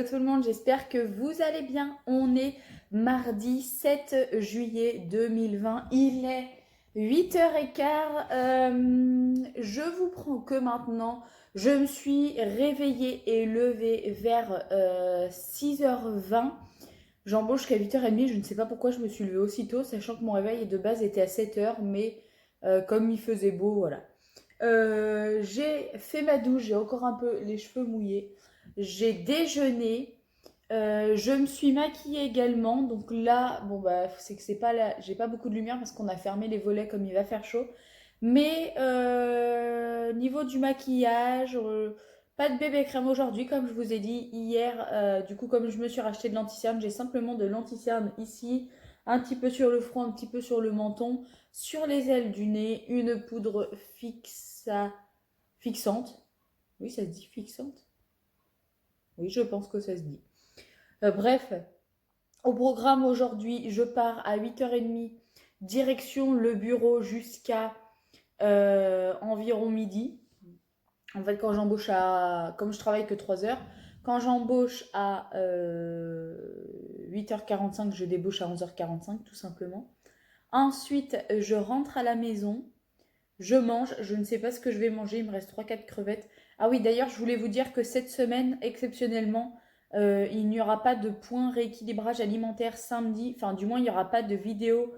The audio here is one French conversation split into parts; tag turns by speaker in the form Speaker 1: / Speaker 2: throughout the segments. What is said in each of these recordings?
Speaker 1: Hello tout le monde, j'espère que vous allez bien. On est mardi 7 juillet 2020, il est 8h15. Je vous prends que maintenant. Je me suis réveillée et levée vers 6h20. J'embauche qu'à 8h30, je ne sais pas pourquoi je me suis levée aussitôt, sachant que mon réveil de base était à 7h, mais comme il faisait beau, voilà. J'ai fait ma douche, j'ai encore un peu les cheveux mouillés. J'ai déjeuné, je me suis maquillée également. Donc là, bon bah c'est que c'est pas là, j'ai pas beaucoup de lumière parce qu'on a fermé les volets comme il va faire chaud. Mais niveau du maquillage, pas de bébé crème aujourd'hui comme je vous ai dit hier. Du coup comme je me suis racheté de l'anti-cerne, j'ai simplement de l'anti-cerne ici, un petit peu sur le front, un petit peu sur le menton, sur les ailes du nez, une poudre fixante. Oui, ça se dit fixante. Oui, je pense que ça se dit. Bref, au programme aujourd'hui, je pars à 8h30, direction le bureau jusqu'à environ midi. En fait, quand j'embauche comme je travaille que 3 heures, quand j'embauche à 8h45, je débauche à 11h45, tout simplement. Ensuite, je rentre à la maison. Je mange, je ne sais pas ce que je vais manger, il me reste 3-4 crevettes. Ah oui, d'ailleurs, je voulais vous dire que cette semaine, exceptionnellement, il n'y aura pas de point rééquilibrage alimentaire samedi. Enfin, du moins, il n'y aura pas de vidéo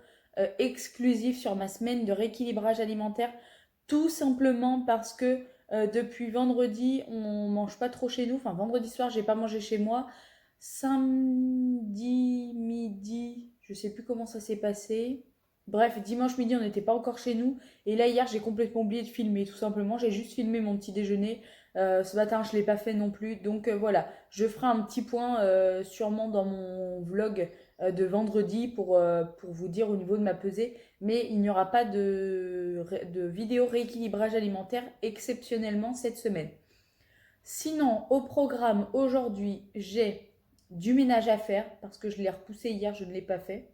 Speaker 1: exclusive sur ma semaine de rééquilibrage alimentaire. Tout simplement parce que depuis vendredi, on mange pas trop chez nous. Enfin, vendredi soir, j'ai pas mangé chez moi. Samedi midi, je sais plus comment ça s'est passé. Bref, dimanche midi, on n'était pas encore chez nous. Et là, hier, j'ai complètement oublié de filmer, tout simplement. J'ai juste filmé mon petit déjeuner. Ce matin, je ne l'ai pas fait non plus. Donc voilà, je ferai un petit point sûrement dans mon vlog de vendredi pour vous dire au niveau de ma pesée. Mais il n'y aura pas de vidéo rééquilibrage alimentaire exceptionnellement cette semaine. Sinon, au programme aujourd'hui, j'ai du ménage à faire parce que je l'ai repoussé hier, je ne l'ai pas fait.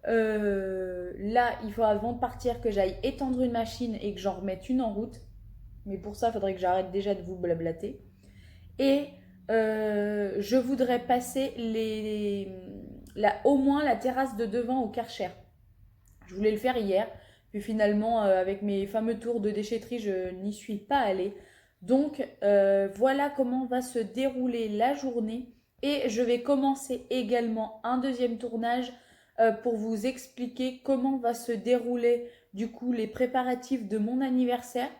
Speaker 1: Là, il faut avant de partir que j'aille étendre une machine et que j'en remette une en route. Mais pour ça, il faudrait que j'arrête déjà de vous blablater. Et je voudrais passer au moins la terrasse de devant au Karcher. Je voulais le faire hier. Puis finalement, avec mes fameux tours de déchetterie, je n'y suis pas allée. Donc voilà comment va se dérouler la journée. Et je vais commencer également un deuxième tournage pour vous expliquer comment va se dérouler du coup les préparatifs de mon anniversaire.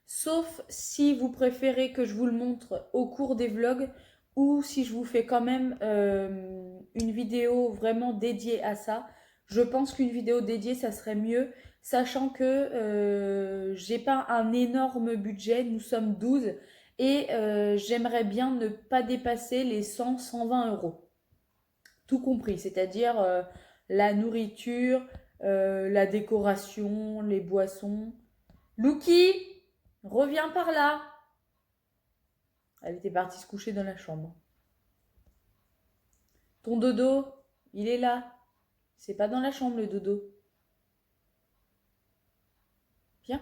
Speaker 1: Sauf si vous préférez que je vous le montre au cours des vlogs ou si je vous fais quand même une vidéo vraiment dédiée à ça. Je pense qu'une vidéo dédiée, ça serait mieux, sachant que j'ai pas un énorme budget, nous sommes 12 et j'aimerais bien ne pas dépasser les 100-120 euros. Tout compris, c'est-à-dire la nourriture, la décoration, les boissons. Luki, reviens par là. Elle était partie se coucher dans la chambre. Ton dodo, il est là. C'est pas dans la chambre le dodo. Viens,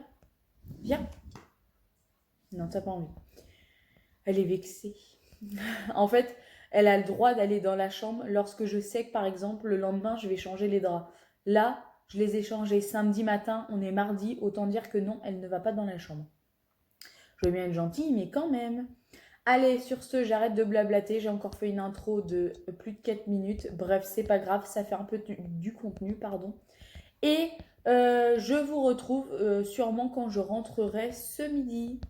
Speaker 1: viens. Non, t'as pas envie. Elle est vexée. En fait, elle a le droit d'aller dans la chambre lorsque je sais que, par exemple, le lendemain, je vais changer les draps. Là, je les ai changés samedi matin, on est mardi, autant dire que non, elle ne va pas dans la chambre. Je veux bien être gentille, mais quand même. Allez, sur ce, j'arrête de blablater. J'ai encore fait une intro de plus de 4 minutes. Bref, c'est pas grave, ça fait un peu du contenu, pardon. Et je vous retrouve sûrement quand je rentrerai ce midi.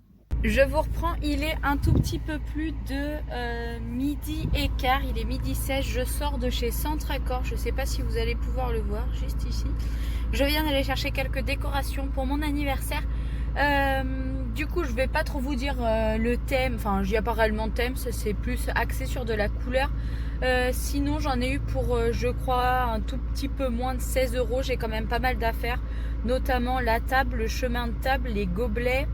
Speaker 1: Je vous reprends, il est un tout petit peu plus de midi et quart, il est midi 16, je sors de chez Centre Accord, je ne sais pas si vous allez pouvoir le voir, juste ici. Je viens d'aller chercher quelques décorations pour mon anniversaire. Du coup, je vais pas trop vous dire le thème, enfin, il n'y a pas réellement de thème, c'est plus axé sur de la couleur. Sinon, j'en ai eu pour, je crois, un tout petit peu moins de 16 euros. J'ai quand même pas mal d'affaires, notamment la table, le chemin de table, les gobelets,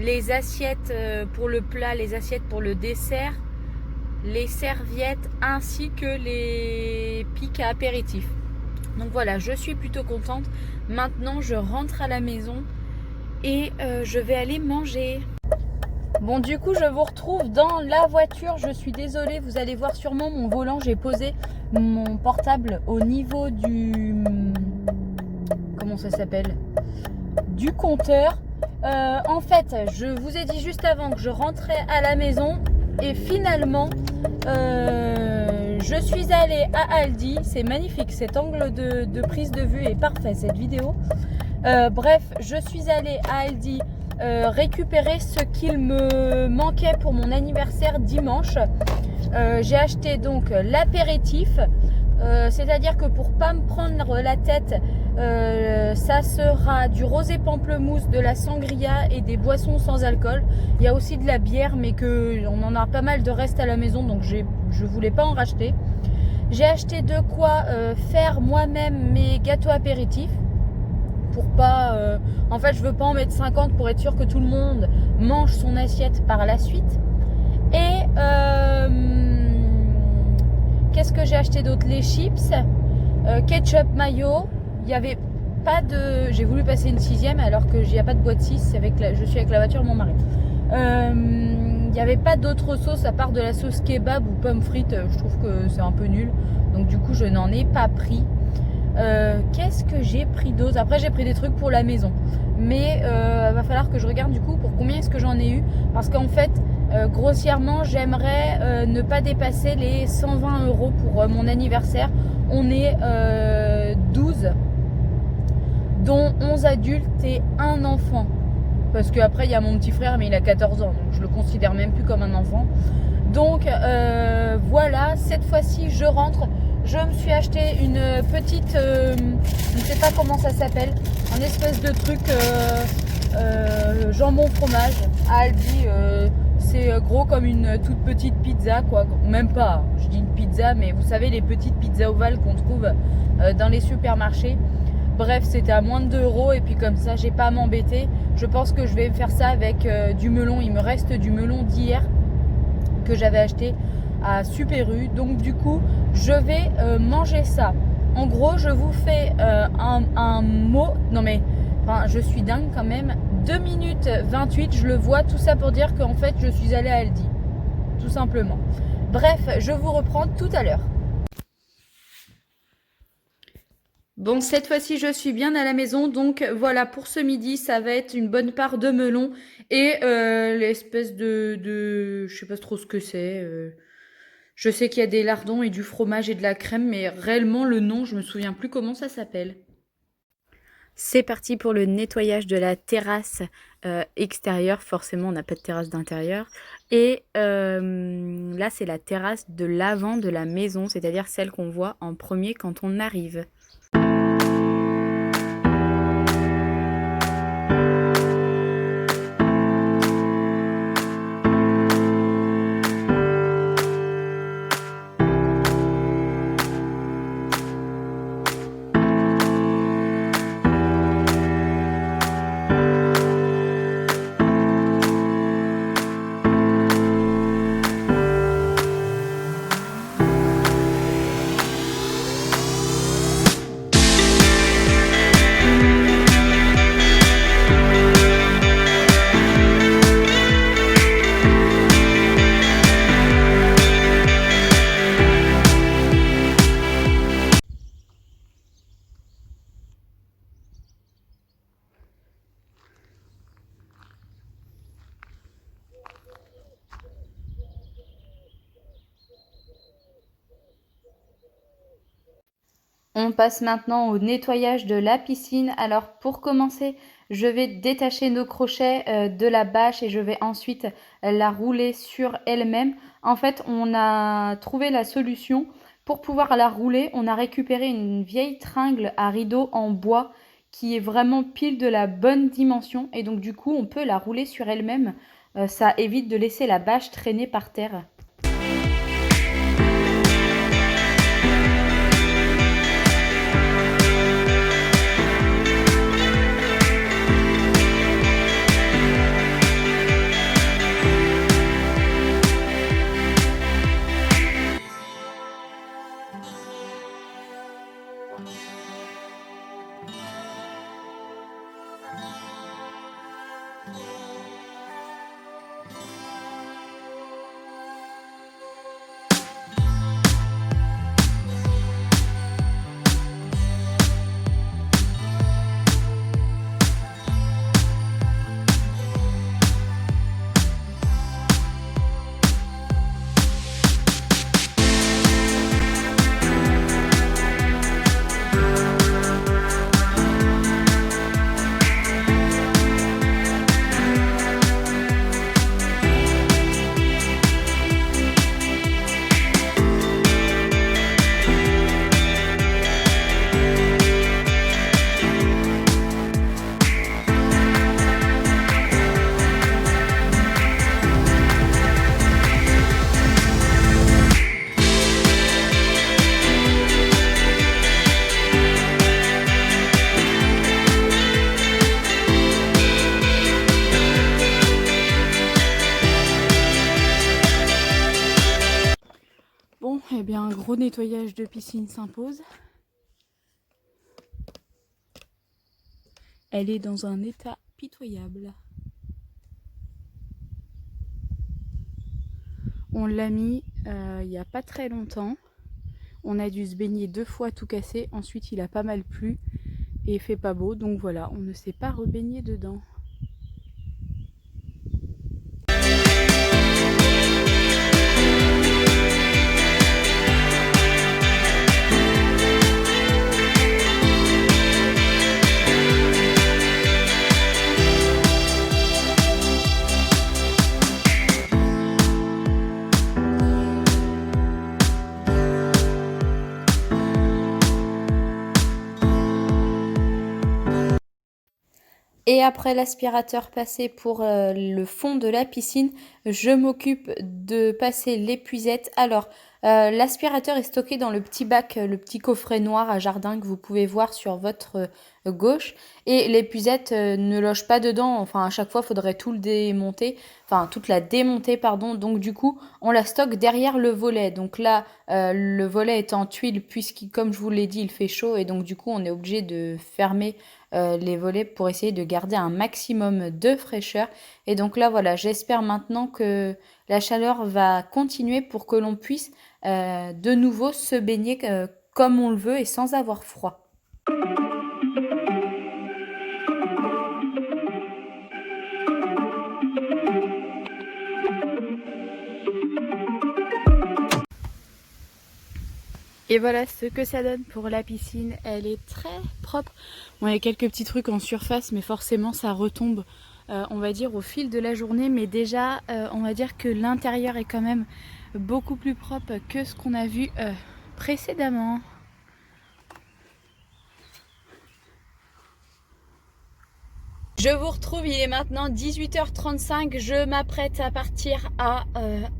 Speaker 1: les assiettes pour le plat, les assiettes pour le dessert, les serviettes ainsi que les pics à apéritif. Donc voilà, je suis plutôt contente. Maintenant, je rentre à la maison et je vais aller manger. Bon, du coup, je vous retrouve dans la voiture. Je suis désolée, vous allez voir sûrement mon volant. J'ai posé mon portable au niveau du... Comment ça s'appelle? Du compteur. En fait, je vous ai dit juste avant que je rentrais à la maison. Et finalement, je suis allée à Aldi. C'est magnifique, cet angle de prise de vue est parfait, cette vidéo. Bref, je suis allée à Aldi récupérer ce qu'il me manquait pour mon anniversaire dimanche. J'ai acheté donc l'apéritif, c'est-à-dire que pour pas me prendre la tête, ça sera du rosé pamplemousse, de la sangria et des boissons sans alcool. Il y a aussi de la bière, mais on en a pas mal de reste à la maison, donc je voulais pas en racheter. J'ai acheté de quoi faire moi-même mes gâteaux apéritifs. Pour pas, en fait, je veux pas en mettre 50 pour être sûr que tout le monde mange son assiette par la suite. Et qu'est-ce que j'ai acheté d'autre? Les chips, ketchup, mayo. Il y avait pas de... J'ai voulu passer une 6e alors que n'y a pas de boîte 6. Je suis avec la voiture de mon mari. Il n'y avait pas d'autre sauce à part de la sauce kebab ou pommes frites. Je trouve que c'est un peu nul. Donc du coup, je n'en ai pas pris. Qu'est-ce que j'ai pris d'autre? Après, j'ai pris des trucs pour la maison. Mais va falloir que je regarde du coup pour combien est-ce que j'en ai eu. Parce qu'en fait, grossièrement, j'aimerais ne pas dépasser les 120 € pour mon anniversaire. On est 12, dont 11 adultes et un enfant. Parce qu'après, il y a mon petit frère, mais il a 14 ans. Donc, je le considère même plus comme un enfant. Donc, voilà, cette fois-ci, je rentre. Je me suis acheté une petite, je ne sais pas comment ça s'appelle, un espèce de truc jambon fromage à Aldi. C'est gros comme une toute petite pizza, quoi. Même pas, je dis une pizza, mais vous savez, les petites pizzas ovales qu'on trouve dans les supermarchés. Bref, c'était à moins de 2 € et puis comme ça, j'ai pas à m'embêter. Je pense que je vais faire ça avec du melon. Il me reste du melon d'hier que j'avais acheté à Super U. Donc du coup, je vais manger ça. En gros, je vous fais un mot. Non mais, enfin, je suis dingue quand même. 2 minutes 28, je le vois. Tout ça pour dire qu'en fait, je suis allée à Aldi. Tout simplement. Bref, je vous reprends tout à l'heure. Bon, cette fois-ci, je suis bien à la maison. Donc voilà, pour ce midi, ça va être une bonne part de melon et l'espèce de... Je sais pas trop ce que c'est. Je sais qu'il y a des lardons et du fromage et de la crème, mais réellement le nom, je me souviens plus comment ça s'appelle. C'est parti pour le nettoyage de la terrasse extérieure. Forcément, on n'a pas de terrasse d'intérieur. Et là, c'est la terrasse de l'avant de la maison, c'est-à-dire celle qu'on voit en premier quand on arrive. On passe maintenant au nettoyage de la piscine. Alors pour commencer, je vais détacher nos crochets de la bâche et je vais ensuite la rouler sur elle-même. En fait, on a trouvé la solution. Pour pouvoir la rouler, on a récupéré une vieille tringle à rideau en bois qui est vraiment pile de la bonne dimension. Et donc du coup, on peut la rouler sur elle-même. Ça évite de laisser la bâche traîner par terre. Eh bien, un gros nettoyage de piscine s'impose. Elle est dans un état pitoyable. On l'a mis il n'y a pas très longtemps. On a dû se baigner 2 fois tout cassé. Ensuite, il a pas mal plu et il fait pas beau. Donc voilà, on ne s'est pas rebaigné dedans. Et après l'aspirateur passé pour le fond de la piscine, je m'occupe de passer l'épuisette. Alors, l'aspirateur est stocké dans le petit bac, le petit coffret noir à jardin que vous pouvez voir sur votre gauche. Et l'épuisette ne loge pas dedans. Enfin, à chaque fois, il faudrait tout le démonter. Enfin, toute la démonter, pardon. Donc, du coup, on la stocke derrière le volet. Donc là, le volet est en tuile puisque, comme je vous l'ai dit, il fait chaud. Et donc, du coup, on est obligé de fermer les volets pour essayer de garder un maximum de fraîcheur. Et donc là, voilà, j'espère maintenant que la chaleur va continuer pour que l'on puisse de nouveau se baigner comme on le veut et sans avoir froid. Et voilà ce que ça donne pour la piscine. Elle est très propre. Bon, il y a quelques petits trucs en surface, mais forcément ça retombe, on va dire, au fil de la journée. Mais déjà, on va dire que l'intérieur est quand même beaucoup plus propre que ce qu'on a vu précédemment. Je vous retrouve, il est maintenant 18h35, je m'apprête à partir à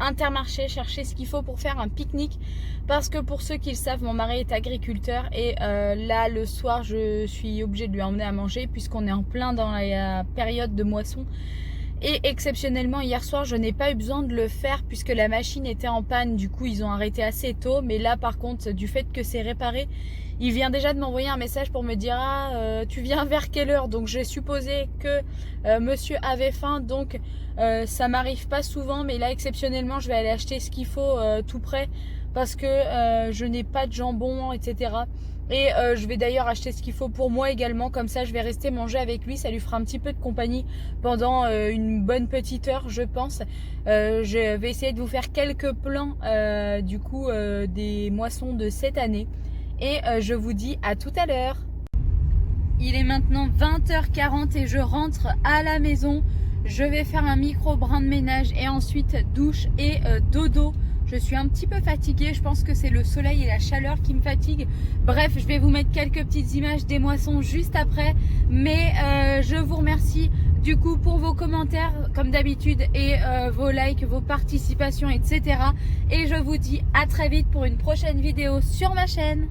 Speaker 1: Intermarché chercher ce qu'il faut pour faire un pique-nique. Parce que pour ceux qui le savent, mon mari est agriculteur et là le soir je suis obligée de lui emmener à manger puisqu'on est en plein dans la période de moisson. Et exceptionnellement hier soir je n'ai pas eu besoin de le faire puisque la machine était en panne, du coup ils ont arrêté assez tôt. Mais là par contre, du fait que c'est réparé, il vient déjà de m'envoyer un message pour me dire tu viens vers quelle heure. Donc j'ai supposé que monsieur avait faim, donc ça m'arrive pas souvent, mais là exceptionnellement je vais aller acheter ce qu'il faut tout près parce que je n'ai pas de jambon, etc. Et je vais d'ailleurs acheter ce qu'il faut pour moi également, comme ça je vais rester manger avec lui, ça lui fera un petit peu de compagnie pendant une bonne petite heure je pense. Je vais essayer de vous faire quelques plans du coup des moissons de cette année. Et je vous dis à tout à l'heure. Il est maintenant 20h40 et je rentre à la maison. Je vais faire un micro brin de ménage et ensuite douche et dodo. Je suis un petit peu fatiguée, je pense que c'est le soleil et la chaleur qui me fatiguent. Bref, je vais vous mettre quelques petites images des moissons juste après. Mais je vous remercie du coup pour vos commentaires comme d'habitude et vos likes, vos participations, etc. Et je vous dis à très vite pour une prochaine vidéo sur ma chaîne.